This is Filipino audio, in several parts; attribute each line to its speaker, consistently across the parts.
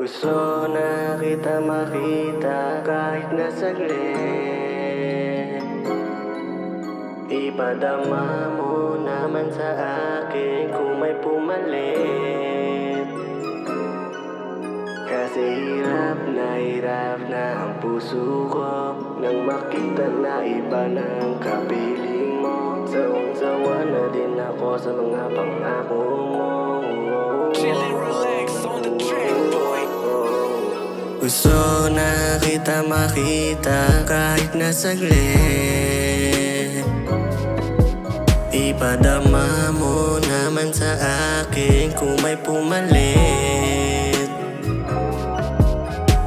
Speaker 1: Gusto na kita makita kahit na saglit. Ipadama mo naman sa akin kung may pumalit. Kasi hirap na ang puso ko nang makita na iba ng kapiling mo. Sawang-sawa na din ako sa mga pangako mo.
Speaker 2: Chillin', relax on the track, boy.
Speaker 1: Gusto na kita makita kahit na saglit. Ipadama mo naman sa akin kung may pumalit.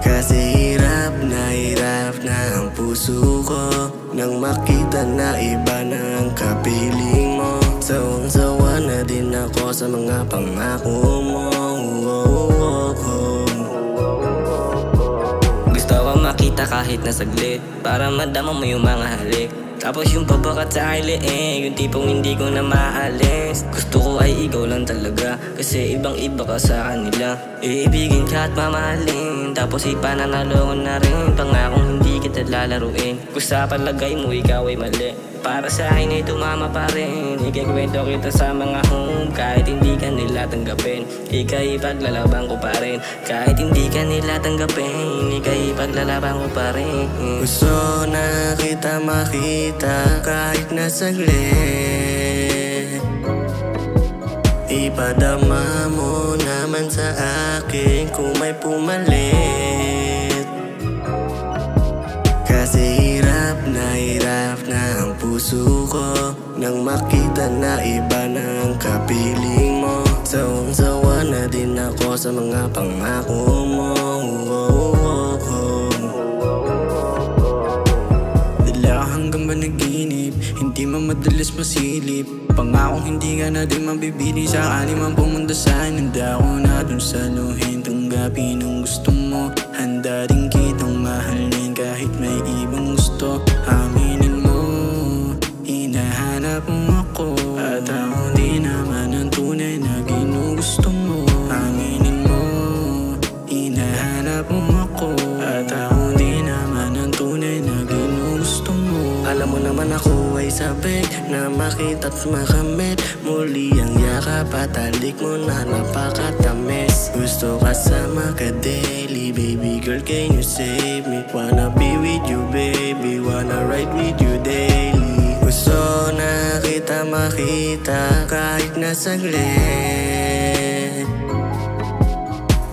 Speaker 1: Kasi hirap na ang puso ko nang makita na iba ng kapiling mo. Sawang-sawa na din ako sa mga pangako mo.
Speaker 3: Gusto ko makita kahit na saglit, para madama mo yung mga halik. Tapos yung pabakat sa liig, yung tipong hindi ko na maalis. Gusto ko ay ikaw lang talaga, kasi ibang iba ka sa kanila. Iibigin ka at mamahalin, tapos ipananalo ko na rin. Pangakong hindi kita lalaruin, kung sa palagay mo ikaw ay mali. Para sa akin ay tumama pa rin. Ikikwento kita sa mga home, kahit hindi ka nila tanggapin. Ika'y ipaglalaban ko pa rin, kahit hindi ka nila tanggapin. Ika'y ipaglalaban ko pa rin.
Speaker 1: Gusto na kita makita kahit na saglit. Ipadama mo naman sa akin kung may pumalit. Kasi hirap na ang puso ko nang makita na iba ng kapiling mo. Sawang-sawa na din ako sa mga pangako mo.
Speaker 4: Dala hanggang ba naginip, hindi man madalas masilip. Pangakong hindi ka na din mabibili, sakali man pumunta sa'kin. Handa ko na dun saluhin, tanggapin ang gusto mo. Handa din kitang mahalin kahit may ibang gusto. Aminin mo, hinahanap mo ako, at ako di naman ang tunay na ginugusto mo. Aminin mo, hinahanap mo ako, at ako di naman ang tunay na ginugusto mo.
Speaker 1: Alam mo naman ako ay sabik na makita't makamit. Muli ang yakap at halik mo na napakatamis. Gusto kasama ka daily, baby girl, can you save me? Wanna be with you, baby, wanna ride with you daily. Gusto na kita makita kahit na saglit.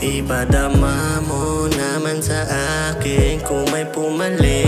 Speaker 1: Ipadama mo naman sa akin kung may pumalit.